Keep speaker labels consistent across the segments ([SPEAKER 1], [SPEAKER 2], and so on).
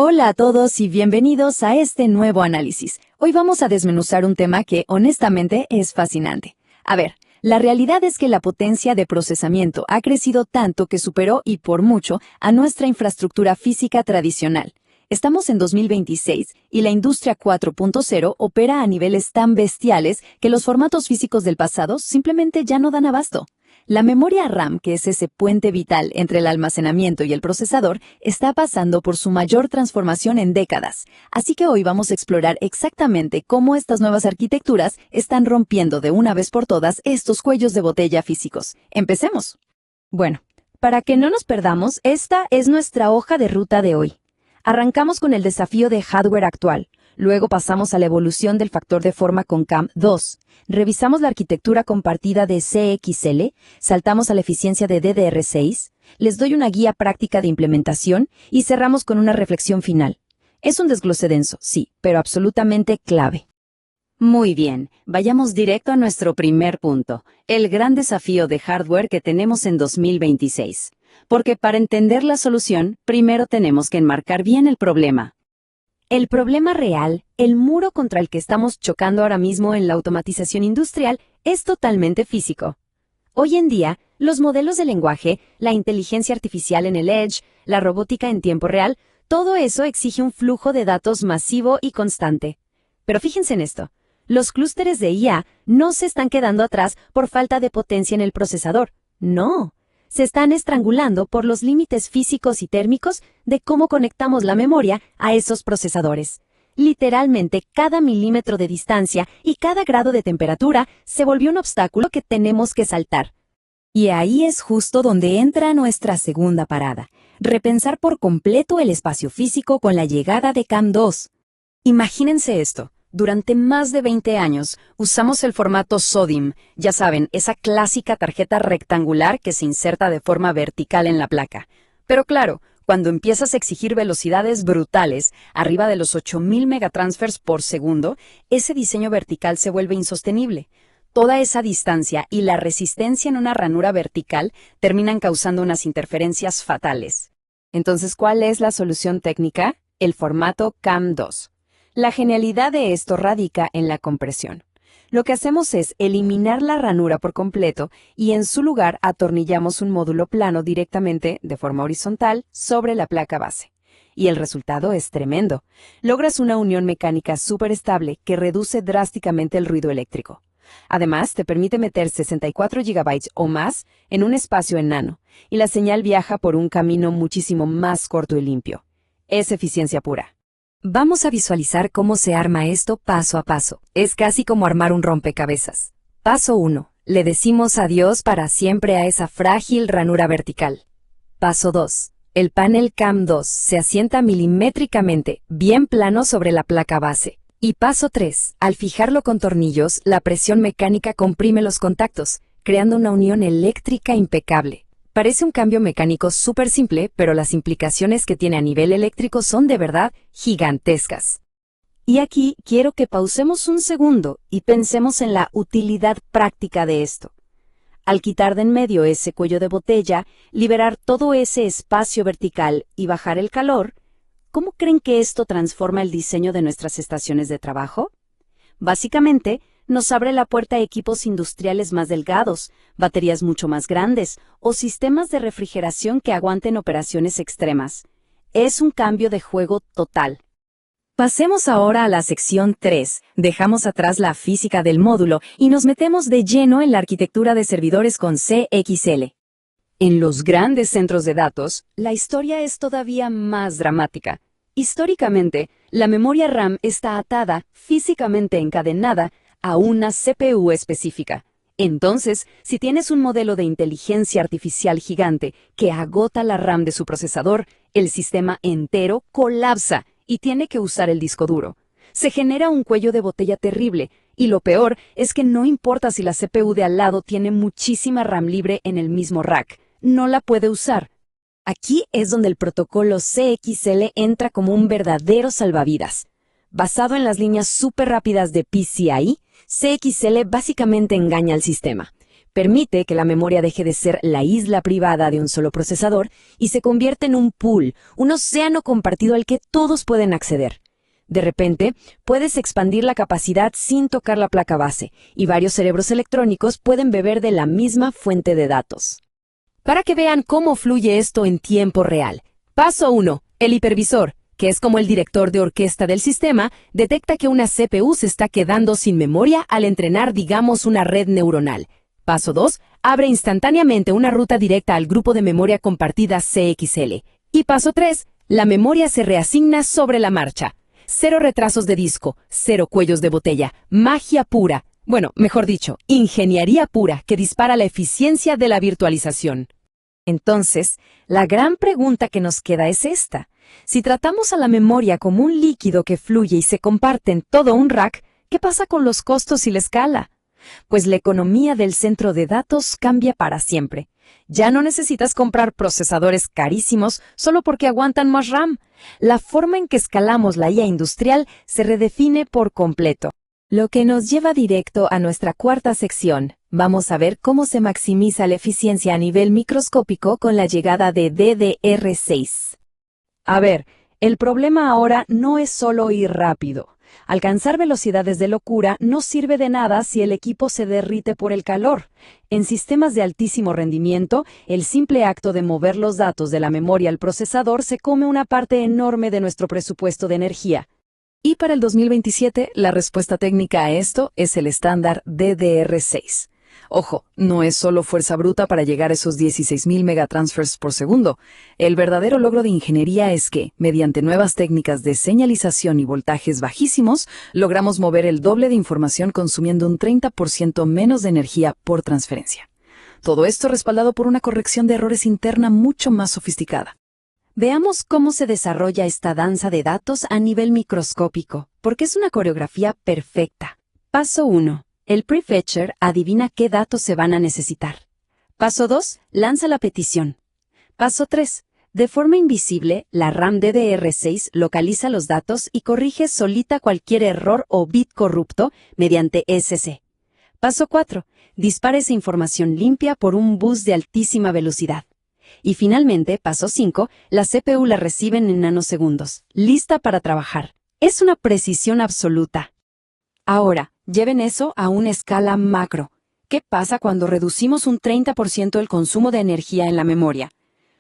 [SPEAKER 1] Hola a todos y bienvenidos a este nuevo análisis. Hoy vamos a desmenuzar un tema que, honestamente, es fascinante. A ver, la realidad es que la potencia de procesamiento ha crecido tanto que superó y por mucho a nuestra infraestructura física tradicional. Estamos en 2026 y la industria 4.0 opera a niveles tan bestiales que los formatos físicos del pasado simplemente ya no dan abasto. La memoria RAM, que es ese puente vital entre el almacenamiento y el procesador, está pasando por su mayor transformación en décadas. Así que hoy vamos a explorar exactamente cómo estas nuevas arquitecturas están rompiendo de una vez por todas estos cuellos de botella físicos. ¡Empecemos!
[SPEAKER 2] Bueno, para que no nos perdamos, esta es nuestra hoja de ruta de hoy. Arrancamos con el desafío de hardware actual. Luego pasamos a la evolución del factor de forma con CAM2. Revisamos la arquitectura compartida de CXL, saltamos a la eficiencia de DDR6, les doy una guía práctica de implementación y cerramos con una reflexión final. Es un desglose denso, sí, pero absolutamente clave.
[SPEAKER 3] Muy bien, vayamos directo a nuestro primer punto, el gran desafío de hardware que tenemos en 2026. Porque para entender la solución, primero tenemos que enmarcar bien el problema.
[SPEAKER 2] El problema real, el muro contra el que estamos chocando ahora mismo en la automatización industrial, es totalmente físico. Hoy en día, los modelos de lenguaje, la inteligencia artificial en el edge, la robótica en tiempo real, todo eso exige un flujo de datos masivo y constante. Pero fíjense en esto, los clústeres de IA no se están quedando atrás por falta de potencia en el procesador, no. Se están estrangulando por los límites físicos y térmicos de cómo conectamos la memoria a esos procesadores. Literalmente, cada milímetro de distancia y cada grado de temperatura se volvió un obstáculo que tenemos que saltar.
[SPEAKER 1] Y ahí es justo donde entra nuestra segunda parada, repensar por completo el espacio físico con la llegada de CAM2.
[SPEAKER 3] Imagínense esto. Durante más de 20 años usamos el formato SODIMM, ya saben, esa clásica tarjeta rectangular que se inserta de forma vertical en la placa. Pero claro, cuando empiezas a exigir velocidades brutales, arriba de los 8000 megatransfers por segundo, ese diseño vertical se vuelve insostenible. Toda esa distancia y la resistencia en una ranura vertical terminan causando unas interferencias fatales.
[SPEAKER 2] Entonces, ¿cuál es la solución técnica? El formato CAM2. La genialidad de esto radica en la compresión. Lo que hacemos es eliminar la ranura por completo y en su lugar atornillamos un módulo plano directamente, de forma horizontal, sobre la placa base. Y el resultado es tremendo. Logras una unión mecánica súper estable que reduce drásticamente el ruido eléctrico. Además, te permite meter 64 GB o más en un espacio enano, y la señal viaja por un camino muchísimo más corto y limpio. Es eficiencia pura.
[SPEAKER 1] Vamos a visualizar cómo se arma esto paso a paso. Es casi como armar un rompecabezas. Paso 1. Le decimos adiós para siempre a esa frágil ranura vertical. Paso 2. El panel CAM2 se asienta milimétricamente, bien plano sobre la placa base. Y paso 3. Al fijarlo con tornillos, la presión mecánica comprime los contactos, creando una unión eléctrica impecable. Parece un cambio mecánico súper simple, pero las implicaciones que tiene a nivel eléctrico son de verdad gigantescas.
[SPEAKER 2] Y aquí quiero que pausemos un segundo y pensemos en la utilidad práctica de esto. Al quitar de en medio ese cuello de botella, liberar todo ese espacio vertical y bajar el calor, ¿cómo creen que esto transforma el diseño de nuestras estaciones de trabajo? Básicamente, nos abre la puerta a equipos industriales más delgados, baterías mucho más grandes o sistemas de refrigeración que aguanten operaciones extremas. Es un cambio de juego total.
[SPEAKER 1] Pasemos ahora a la sección 3. Dejamos atrás la física del módulo y nos metemos de lleno en la arquitectura de servidores con CXL.
[SPEAKER 3] En los grandes centros de datos, la historia es todavía más dramática. Históricamente, la memoria RAM está atada, físicamente encadenada, a una CPU específica. Entonces, si tienes un modelo de inteligencia artificial gigante que agota la RAM de su procesador, el sistema entero colapsa y tiene que usar el disco duro. Se genera un cuello de botella terrible, y lo peor es que no importa si la CPU de al lado tiene muchísima RAM libre en el mismo rack, no la puede usar.
[SPEAKER 1] Aquí es donde el protocolo CXL entra como un verdadero salvavidas. Basado en las líneas súper rápidas de PCIe, CXL básicamente engaña al sistema.
[SPEAKER 2] Permite que la memoria deje de ser la isla privada de un solo procesador y se convierte en un pool, un océano compartido al que todos pueden acceder. De repente, puedes expandir la capacidad sin tocar la placa base, y varios cerebros electrónicos pueden beber de la misma fuente de datos. Para que vean cómo fluye esto en tiempo real. Paso 1. El hipervisor, que es como el director de orquesta del sistema, detecta que una CPU se está quedando sin memoria al entrenar, digamos, una red neuronal. Paso 2. Abre instantáneamente una ruta directa al grupo de memoria compartida CXL. Y paso 3. La memoria se reasigna sobre la marcha. 0 retrasos de disco, 0 cuellos de botella, magia pura. Bueno, mejor dicho, ingeniería pura que dispara la eficiencia de la virtualización. Entonces, la gran pregunta que nos queda es esta. Si tratamos a la memoria como un líquido que fluye y se comparte en todo un rack, ¿qué pasa con los costos y la escala? Pues la economía del centro de datos cambia para siempre. Ya no necesitas comprar procesadores carísimos solo porque aguantan más RAM. La forma en que escalamos la IA industrial se redefine por completo. Lo que nos lleva directo a nuestra cuarta sección. Vamos a ver cómo se maximiza la eficiencia a nivel microscópico con la llegada de DDR6. A ver, el problema ahora no es solo ir rápido. Alcanzar velocidades de locura no sirve de nada si el equipo se derrite por el calor. En sistemas de altísimo rendimiento, el simple acto de mover los datos de la memoria al procesador se come una parte enorme de nuestro presupuesto de energía.
[SPEAKER 1] Y para el 2027, la respuesta técnica a esto es el estándar DDR6. Ojo, no es solo fuerza bruta para llegar a esos 16.000 megatransfers por segundo. El verdadero logro de ingeniería es que, mediante nuevas técnicas de señalización y voltajes bajísimos, logramos mover el doble de información consumiendo un 30% menos de energía por transferencia. Todo esto respaldado por una corrección de errores interna mucho más sofisticada.
[SPEAKER 2] Veamos cómo se desarrolla esta danza de datos a nivel microscópico, porque es una coreografía perfecta. Paso 1. El prefetcher adivina qué datos se van a necesitar. Paso 2. Lanza la petición. Paso 3. De forma invisible, la RAM DDR6 localiza los datos y corrige solita cualquier error o bit corrupto mediante SC. Paso 4. Dispara esa información limpia por un bus de altísima velocidad. Y finalmente, paso 5, la CPU la reciben en nanosegundos, lista para trabajar. Es una precisión absoluta. Ahora, lleven eso a una escala macro. ¿Qué pasa cuando reducimos un 30% el consumo de energía en la memoria?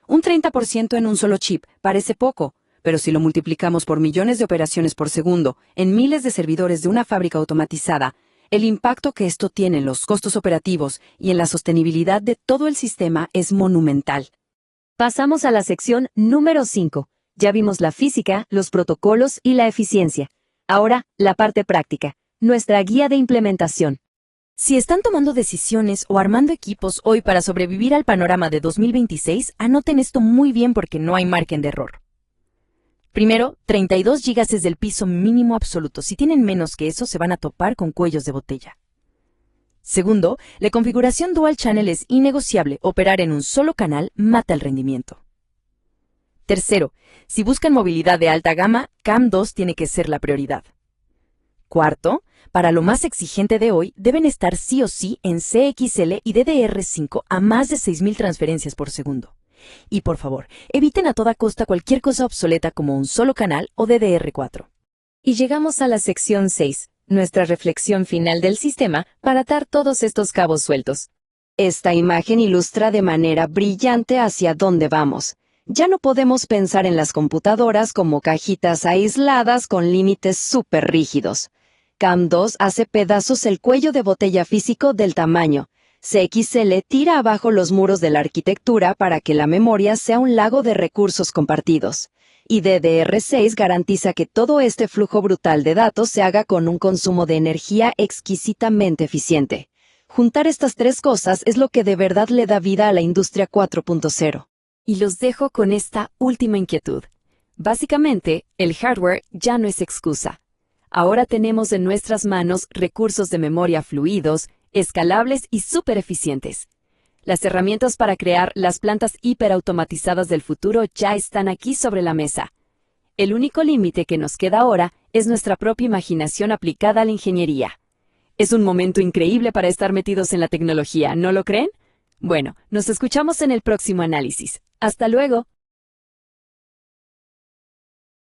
[SPEAKER 2] Un 30% en un solo chip parece poco, pero si lo multiplicamos por millones de operaciones por segundo, en miles de servidores de una fábrica automatizada, el impacto que esto tiene en los costos operativos y en la sostenibilidad de todo el sistema es monumental. Pasamos a la sección número 5. Ya vimos la física, los protocolos y la eficiencia. Ahora, la parte práctica, nuestra guía de implementación. Si están tomando decisiones o armando equipos hoy para sobrevivir al panorama de 2026, anoten esto muy bien porque no hay margen de error. Primero, 32 GB es el piso mínimo absoluto. Si tienen menos que eso, se van a topar con cuellos de botella. Segundo, la configuración Dual Channel es innegociable. Operar en un solo canal mata el rendimiento. Tercero, si buscan movilidad de alta gama, CAM2 tiene que ser la prioridad. Cuarto, para lo más exigente de hoy, deben estar sí o sí en CXL y DDR5 a más de 6.000 transferencias por segundo. Y por favor, eviten a toda costa cualquier cosa obsoleta como un solo canal o DDR4. Y llegamos a la sección 6, nuestra reflexión final del sistema para atar todos estos cabos sueltos. Esta imagen ilustra de manera brillante hacia dónde vamos. Ya no podemos pensar en las computadoras como cajitas aisladas con límites súper rígidos. CAM2 hace pedazos el cuello de botella físico del tamaño. CXL tira abajo los muros de la arquitectura para que la memoria sea un lago de recursos compartidos. Y DDR6 garantiza que todo este flujo brutal de datos se haga con un consumo de energía exquisitamente eficiente. Juntar estas tres cosas es lo que de verdad le da vida a la industria 4.0. Y los dejo con esta última inquietud. Básicamente, el hardware ya no es excusa. Ahora tenemos en nuestras manos recursos de memoria fluidos, escalables y súper eficientes. Las herramientas para crear las plantas hiperautomatizadas del futuro ya están aquí sobre la mesa. El único límite que nos queda ahora es nuestra propia imaginación aplicada a la ingeniería.
[SPEAKER 3] Es un momento increíble para estar metidos en la tecnología, ¿no lo creen? Bueno, nos escuchamos en el próximo análisis. Hasta luego.